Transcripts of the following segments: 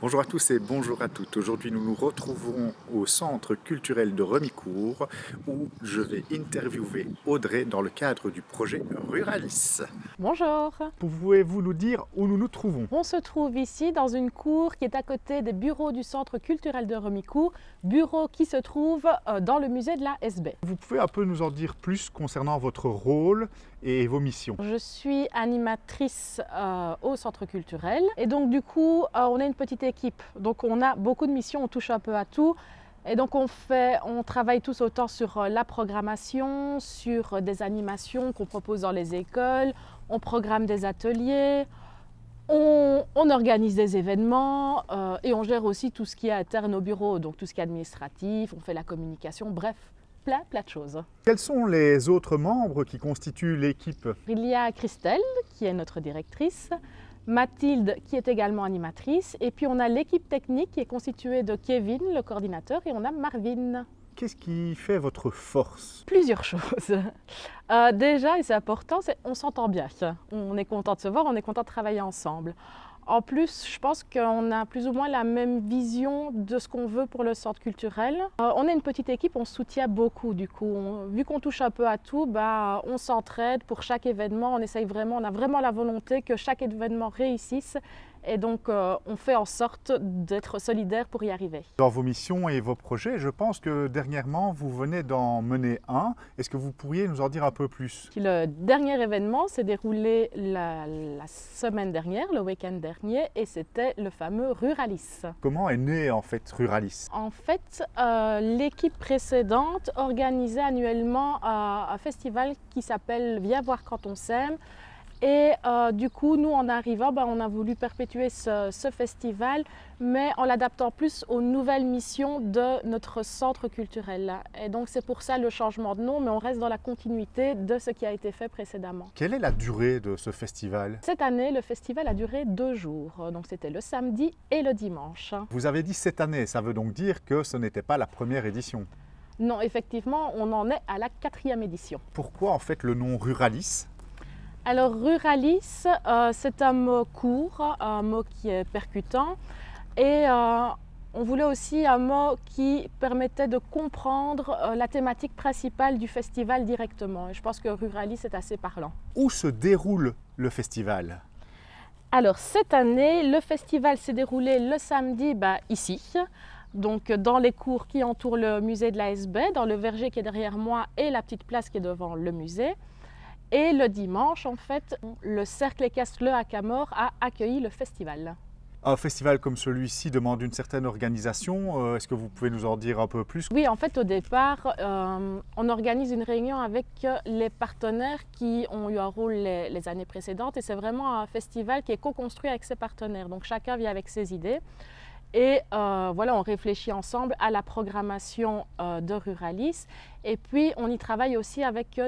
Bonjour à tous et bonjour à toutes. Aujourd'hui, nous nous retrouvons au Centre culturel de Remicourt où je vais interviewer Audrey dans le cadre du projet Ruralis. Bonjour. Pouvez-vous nous dire où nous nous trouvons? On se trouve ici dans une cour qui est à côté des bureaux du Centre culturel de Remicourt, bureau qui se trouve dans le musée de la SB. Vous pouvez un peu nous en dire plus concernant votre rôle et vos missions? Je suis animatrice au Centre culturel et donc du coup on est une petite équipe. Donc on a beaucoup de missions, on touche un peu à tout. Et donc on travaille tous autant sur la programmation, sur des animations qu'on propose dans les écoles, on programme des ateliers, on organise des événements et on gère aussi tout ce qui est interne au bureau, donc tout ce qui est administratif, on fait la communication, bref, plein de choses. Quels sont les autres membres qui constituent l'équipe? Il y a Christelle qui est notre directrice, Mathilde qui est également animatrice et puis on a l'équipe technique qui est constituée de Kevin, le coordinateur, et on a Marvin. Qu'est-ce qui fait votre force? Plusieurs choses. Déjà, et c'est important, on s'entend bien. On est content de se voir, on est content de travailler ensemble. En plus, je pense qu'on a plus ou moins la même vision de ce qu'on veut pour le centre culturel. On est une petite équipe, on se soutient beaucoup du coup. Vu qu'on touche un peu à tout, on s'entraide pour chaque événement. On a vraiment la volonté que chaque événement réussisse. Et donc, on fait en sorte d'être solidaires pour y arriver. Dans vos missions et vos projets, je pense que dernièrement, vous venez d'en mener un. Est-ce que vous pourriez nous en dire un peu plus? Le dernier événement s'est déroulé la semaine dernière, le week-end dernier, et c'était le fameux Ruralis. Comment est né en fait Ruralis? En fait, l'équipe précédente organisait annuellement un festival qui s'appelle Viens voir quand on s'aime. Et du coup, nous, en arrivant, on a voulu perpétuer ce festival, mais en l'adaptant plus aux nouvelles missions de notre centre culturel. Et donc, c'est pour ça le changement de nom, mais on reste dans la continuité de ce qui a été fait précédemment. Quelle est la durée de ce festival? Cette année, le festival a duré 2 jours. Donc, c'était le samedi et le dimanche. Vous avez dit cette année, ça veut donc dire que ce n'était pas la première édition? Non, effectivement, on en est à la 4e édition. Pourquoi en fait le nom Ruralis? Alors Ruralis, c'est un mot court, un mot qui est percutant et on voulait aussi un mot qui permettait de comprendre la thématique principale du festival directement. Et je pense que Ruralis est assez parlant. Où se déroule le festival? Alors cette année, le festival s'est déroulé le samedi ici. Donc dans les cours qui entourent le musée de la SB, dans le verger qui est derrière moi et la petite place qui est devant le musée. Et le dimanche, en fait, le Cercle Équestre Le Hacamore a accueilli le festival. Un festival comme celui-ci demande une certaine organisation. Est-ce que vous pouvez nous en dire un peu plus? Oui, en fait, au départ, on organise une réunion avec les partenaires qui ont eu un rôle les années précédentes. Et c'est vraiment un festival qui est co-construit avec ses partenaires. Donc chacun vient avec ses idées. Et voilà, on réfléchit ensemble à la programmation de Ruralis. Et puis, on y travaille aussi avec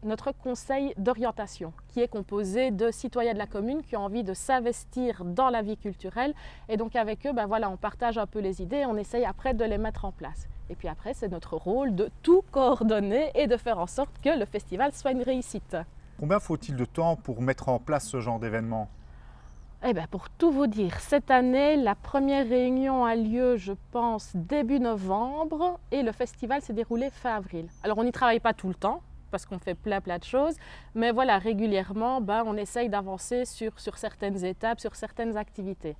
notre conseil d'orientation, qui est composé de citoyens de la commune qui ont envie de s'investir dans la vie culturelle. Et donc, avec eux, voilà, on partage un peu les idées et on essaye après de les mettre en place. Et puis après, c'est notre rôle de tout coordonner et de faire en sorte que le festival soit une réussite. Combien faut-il de temps pour mettre en place ce genre d'événement? Pour tout vous dire, cette année, la première réunion a lieu, je pense, début novembre et le festival s'est déroulé fin avril. Alors, on n'y travaille pas tout le temps parce qu'on fait plein de choses, mais voilà, régulièrement, on essaye d'avancer sur certaines étapes, sur certaines activités.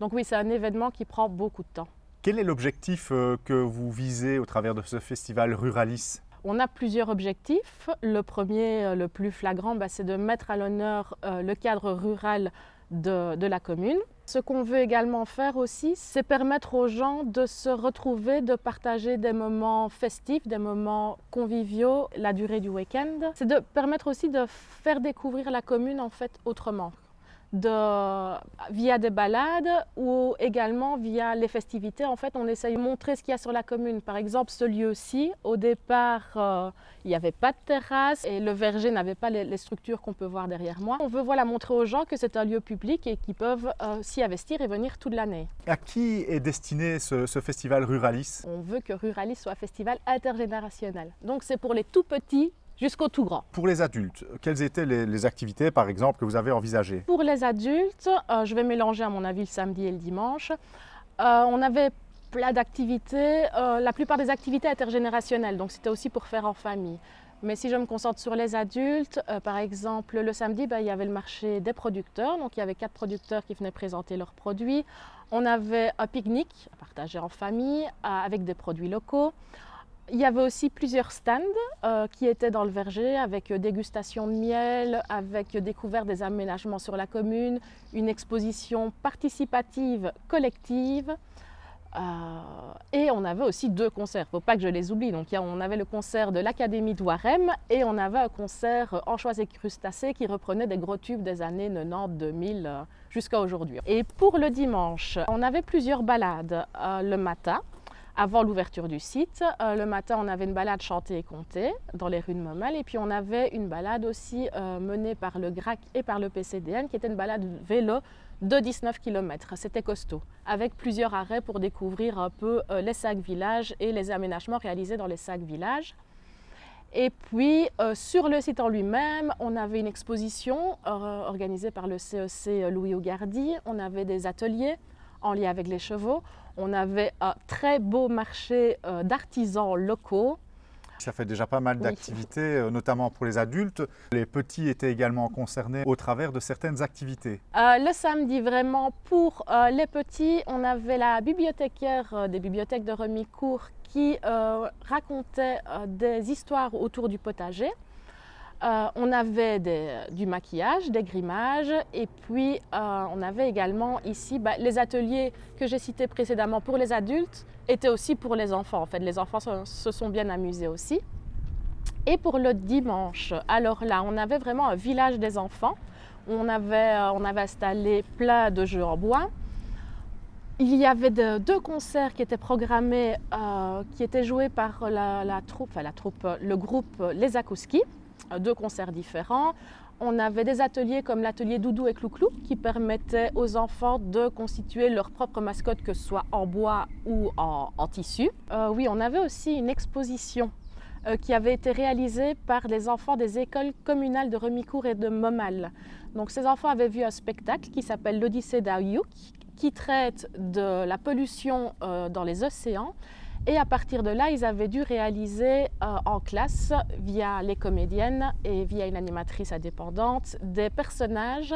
Donc oui, c'est un événement qui prend beaucoup de temps. Quel est l'objectif que vous visez au travers de ce festival Ruralis? On a plusieurs objectifs. Le premier, le plus flagrant, c'est de mettre à l'honneur le cadre rural de la commune. Ce qu'on veut également faire aussi, c'est permettre aux gens de se retrouver, de partager des moments festifs, des moments conviviaux, la durée du week-end. C'est de permettre aussi de faire découvrir la commune en fait autrement. Via des balades ou également via les festivités. En fait, on essaye de montrer ce qu'il y a sur la commune. Par exemple, ce lieu-ci, au départ, il n'y avait pas de terrasse et le verger n'avait pas les structures qu'on peut voir derrière moi. On veut montrer aux gens que c'est un lieu public et qu'ils peuvent s'y investir et venir toute l'année. À qui est destiné ce festival Ruralis? On veut que Ruralis soit un festival intergénérationnel. Donc c'est pour les tout petits jusqu'au tout grand. Pour les adultes, quelles étaient les activités, par exemple, que vous avez envisagées? Pour les adultes, je vais mélanger à mon avis le samedi et le dimanche. On avait plein d'activités. La plupart des activités intergénérationnelles, donc c'était aussi pour faire en famille. Mais si je me concentre sur les adultes, par exemple, le samedi, il y avait le marché des producteurs. Donc il y avait 4 producteurs qui venaient présenter leurs produits. On avait un pique-nique à partager en famille avec des produits locaux. Il y avait aussi plusieurs stands qui étaient dans le verger avec dégustation de miel, avec découverte des aménagements sur la commune, une exposition participative collective. Et on avait aussi 2 concerts, il ne faut pas que je les oublie. Donc on avait le concert de l'Académie de Warem et on avait un concert Anchois et crustacés qui reprenait des gros tubes des années 90-2000 jusqu'à aujourd'hui. Et pour le dimanche, on avait plusieurs balades le matin. Avant l'ouverture du site, le matin, on avait une balade chantée et contée dans les rues de Momel. Et puis, on avait une balade aussi menée par le GRAC et par le PCDN, qui était une balade vélo de 19 km. C'était costaud, avec plusieurs arrêts pour découvrir un peu les sacs villages et les aménagements réalisés dans les sacs villages. Et puis, sur le site en lui-même, on avait une exposition organisée par le CEC Louis Augardy. On avait des ateliers en lien avec les chevaux. On avait un très beau marché d'artisans locaux. Ça fait déjà pas mal d'activités, notamment pour les adultes. Les petits étaient également concernés au travers de certaines activités. Le samedi, vraiment, pour les petits, on avait la bibliothécaire des bibliothèques de Remicourt qui racontait des histoires autour du potager. On avait du maquillage, des grimages et puis on avait également ici les ateliers que j'ai cités précédemment pour les adultes étaient aussi pour les enfants. En fait, les enfants se sont bien amusés aussi. Et pour le dimanche, alors là, on avait vraiment un village des enfants. On avait installé plein de jeux en bois. Il y avait 2 concerts qui étaient programmés, qui étaient joués par le groupe Les Akouski. 2 concerts différents. On avait des ateliers comme l'atelier Doudou et Clouclou qui permettaient aux enfants de constituer leur propre mascotte, que ce soit en bois ou en tissu. Oui, on avait aussi une exposition qui avait été réalisée par les enfants des écoles communales de Remicourt et de Momel. Donc ces enfants avaient vu un spectacle qui s'appelle l'Odyssée d'Aouyuk, qui traite de la pollution dans les océans. Et à partir de là, ils avaient dû réaliser en classe, via les comédiennes et via une animatrice indépendante, des personnages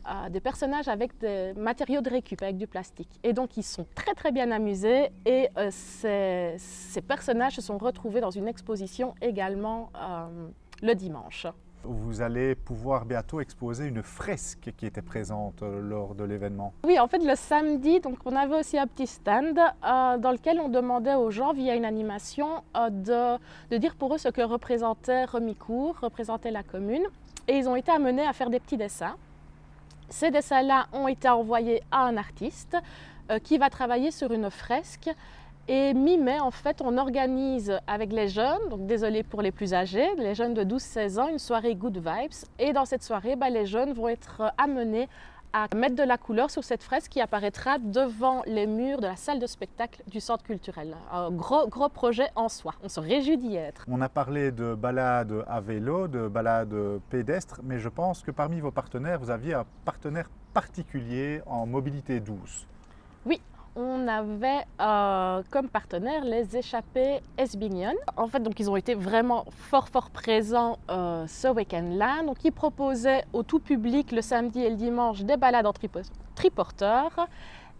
avec des matériaux de récup, avec du plastique. Et donc, ils sont très très bien amusés et ces personnages se sont retrouvés dans une exposition également le dimanche. Vous allez pouvoir bientôt exposer une fresque qui était présente lors de l'événement. Oui, en fait, le samedi, donc, on avait aussi un petit stand dans lequel on demandait aux gens, via une animation, de dire pour eux ce que représentait Remicourt, représentait la commune. Et ils ont été amenés à faire des petits dessins. Ces dessins-là ont été envoyés à un artiste qui va travailler sur une fresque. Et mi-mai, en fait, on organise avec les jeunes, donc désolé pour les plus âgés, les jeunes de 12-16 ans, une soirée Good Vibes. Et dans cette soirée, les jeunes vont être amenés à mettre de la couleur sur cette fresque qui apparaîtra devant les murs de la salle de spectacle du centre culturel. Un gros projet en soi, on se réjouit d'y être. On a parlé de balades à vélo, de balades pédestres, mais je pense que parmi vos partenaires, vous aviez un partenaire particulier en mobilité douce. Oui. On avait comme partenaire les échappées Esbignon. En fait, donc, ils ont été vraiment fort présents ce week-end-là. Donc, ils proposaient au tout public le samedi et le dimanche des balades en triporteur.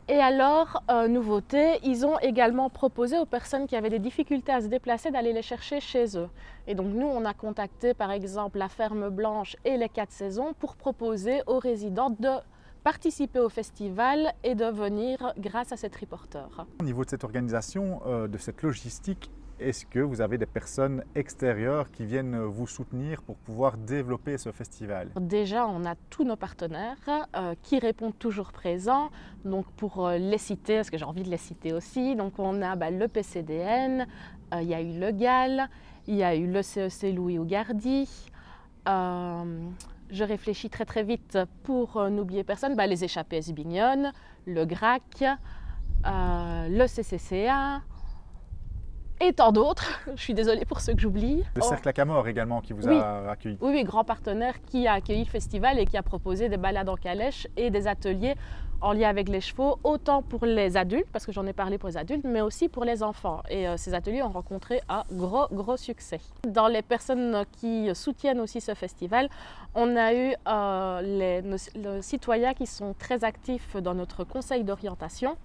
Et alors, nouveauté, ils ont également proposé aux personnes qui avaient des difficultés à se déplacer d'aller les chercher chez eux. Et donc, nous, on a contacté par exemple la Ferme Blanche et les 4 Saisons pour proposer aux résidents de participer au festival et de venir grâce à ces triporteurs. Au niveau de cette organisation, de cette logistique, est-ce que vous avez des personnes extérieures qui viennent vous soutenir pour pouvoir développer ce festival? Déjà, on a tous nos partenaires qui répondent toujours présents. Donc pour les citer, parce que j'ai envie de les citer aussi, donc on a le PCDN, il y a eu le GAL, il y a eu le CEC Louis Augardy. Je réfléchis très vite pour n'oublier personne. Les échappées Esbignon, le GRAC, le CCCA et tant d'autres. Je suis désolée pour ceux que j'oublie. Le Cercle à Camor également qui vous Oui. a accueilli. Oui, oui, grand partenaire qui a accueilli le festival et qui a proposé des balades en calèche et des ateliers en lien avec les chevaux, autant pour les adultes, parce que j'en ai parlé pour les adultes, mais aussi pour les enfants. Et ces ateliers ont rencontré un gros succès. Dans les personnes qui soutiennent aussi ce festival, on a eu les citoyens qui sont très actifs dans notre conseil d'orientation.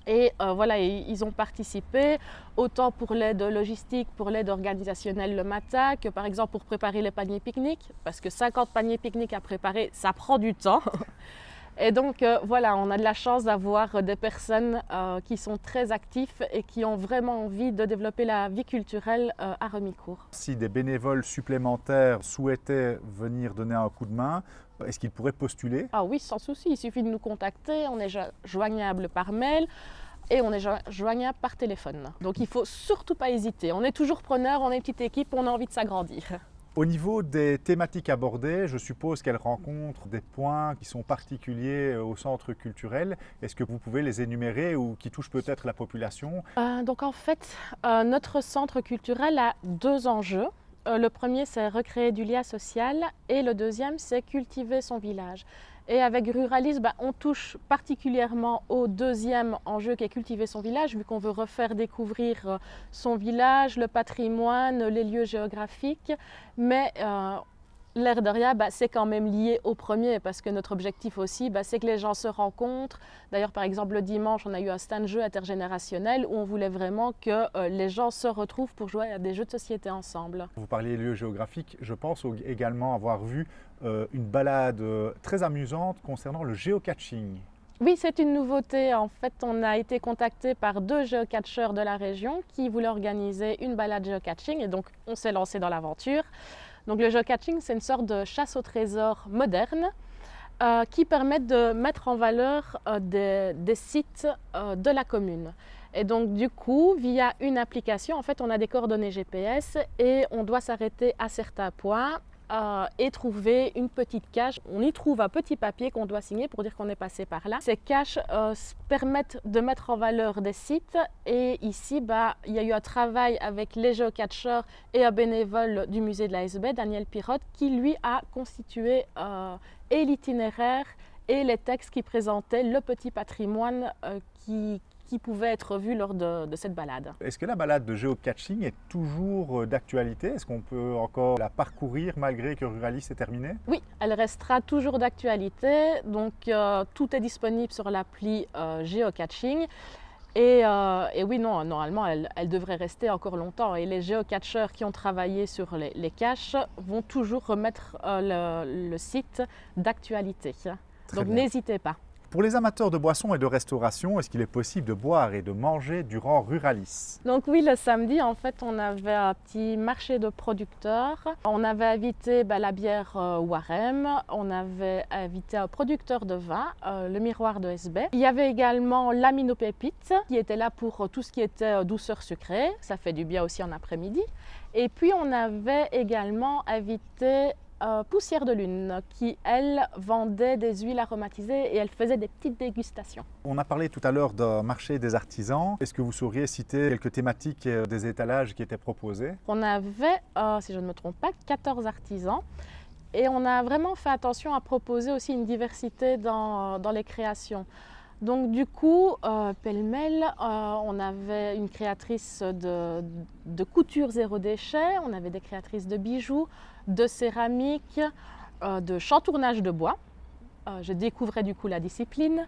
Et voilà, ils ont participé autant pour l'aide logistique, pour l'aide organisationnelle le matin, que par exemple pour préparer les paniers pique-nique, parce que 50 paniers pique-nique à préparer, ça prend du temps. Et donc voilà, on a de la chance d'avoir des personnes qui sont très actives et qui ont vraiment envie de développer la vie culturelle à Remicourt. Si des bénévoles supplémentaires souhaitaient venir donner un coup de main, est-ce qu'ils pourraient postuler? Ah oui, sans souci, il suffit de nous contacter, on est joignable par mail et on est joignable par téléphone. Donc il ne faut surtout pas hésiter, on est toujours preneur, on est une petite équipe, on a envie de s'agrandir. Au niveau des thématiques abordées, je suppose qu'elles rencontrent des points qui sont particuliers au centre culturel. Est-ce que vous pouvez les énumérer ou qui touchent peut-être la population? Donc en fait, notre centre culturel a deux enjeux. Le premier, c'est recréer du lien social et le deuxième, c'est cultiver son village. Et avec Ruralisme, on touche particulièrement au deuxième enjeu qui est cultiver son village, vu qu'on veut refaire découvrir son village, le patrimoine, les lieux géographiques. Mais l'air de rien, c'est quand même lié au premier, parce que notre objectif aussi, c'est que les gens se rencontrent. D'ailleurs, par exemple, le dimanche, on a eu un stand jeu intergénérationnel où on voulait vraiment que les gens se retrouvent pour jouer à des jeux de société ensemble. Vous parliez lieux géographiques, je pense également avoir vu une balade très amusante concernant le géocaching. Oui, c'est une nouveauté. En fait, on a été contacté par deux géocacheurs de la région qui voulaient organiser une balade géocaching et donc on s'est lancé dans l'aventure. Donc le géocaching, c'est une sorte de chasse au trésor moderne qui permet de mettre en valeur des sites de la commune. Et donc du coup, via une application, en fait, on a des coordonnées GPS et on doit s'arrêter à certains points et trouver une petite cache. On y trouve un petit papier qu'on doit signer pour dire qu'on est passé par là. Ces caches permettent de mettre en valeur des sites et ici, il y a eu un travail avec les géocacheurs et un bénévole du musée de l'ASB, Daniel Pirotte, qui lui a constitué et l'itinéraire et les textes qui présentaient le petit patrimoine qui pouvait être vu lors de cette balade. Est-ce que la balade de géocaching est toujours d'actualité? Est-ce qu'on peut encore la parcourir malgré que Ruralis est terminé? Oui, elle restera toujours d'actualité. Donc tout est disponible sur l'appli géocaching. Et oui, non, normalement, elle devrait rester encore longtemps. Et les géocacheurs qui ont travaillé sur les caches vont toujours remettre le site d'actualité. Donc n'hésitez pas. Pour les amateurs de boissons et de restauration, est-ce qu'il est possible de boire et de manger durant Ruralis? Donc oui, le samedi, en fait, on avait un petit marché de producteurs. On avait invité la bière Warem, on avait invité un producteur de vin, le Miroir de SB. Il y avait également l'Amino Pépite, qui était là pour tout ce qui était douceur sucrée. Ça fait du bien aussi en après-midi. Et puis, on avait également invité Poussière de Lune, qui, elle, vendait des huiles aromatisées et elle faisait des petites dégustations. On a parlé tout à l'heure d'un marché des artisans. Est-ce que vous sauriez citer quelques thématiques des étalages qui étaient proposés? On avait, si je ne me trompe pas, 14 artisans. Et on a vraiment fait attention à proposer aussi une diversité dans les créations. Donc du coup, pêle-mêle, on avait une créatrice de couture zéro déchet, on avait des créatrices de bijoux, de céramique, de chantournage de bois. Je découvrais du coup la discipline.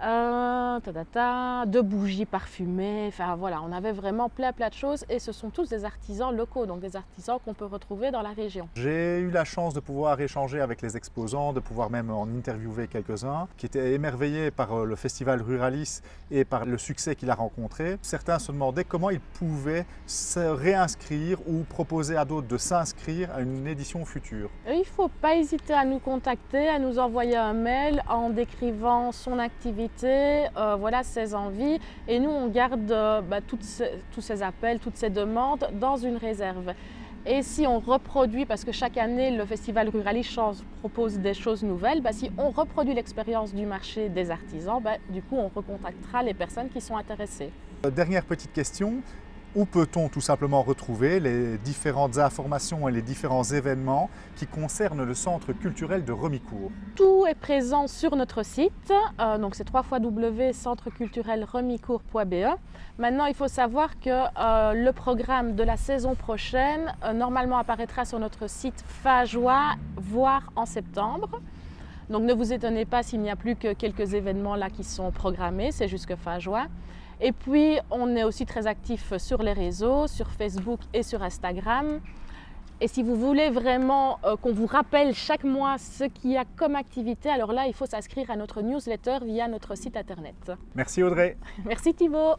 De bougies parfumées, enfin voilà, on avait vraiment plein de choses et ce sont tous des artisans locaux, donc des artisans qu'on peut retrouver dans la région. J'ai eu la chance de pouvoir échanger avec les exposants, de pouvoir même en interviewer quelques-uns qui étaient émerveillés par le festival Ruralis et par le succès qu'il a rencontré. Certains se demandaient comment ils pouvaient se réinscrire ou proposer à d'autres de s'inscrire à une édition future. Il ne faut pas hésiter à nous contacter, à nous envoyer un mail en décrivant son activité, voilà ses envies et nous on garde tous ces appels, toutes ces demandes dans une réserve. Et si on reproduit, parce que chaque année le festival Ruralis propose des choses nouvelles, si on reproduit l'expérience du marché des artisans, du coup on recontactera les personnes qui sont intéressées. Dernière petite question, Où peut-on tout simplement retrouver les différentes informations et les différents événements qui concernent le centre culturel de Remicourt? Tout est présent sur notre site, donc c'est www.centreculturelremicourt.be. Maintenant, il faut savoir que le programme de la saison prochaine, normalement apparaîtra sur notre site fin juin, voire en septembre. Donc ne vous étonnez pas s'il n'y a plus que quelques événements là qui sont programmés, c'est jusque fin juin. Et puis, on est aussi très actif sur les réseaux, sur Facebook et sur Instagram. Et si vous voulez vraiment qu'on vous rappelle chaque mois ce qu'il y a comme activité, alors là, il faut s'inscrire à notre newsletter via notre site internet. Merci Audrey. Merci Thibaut.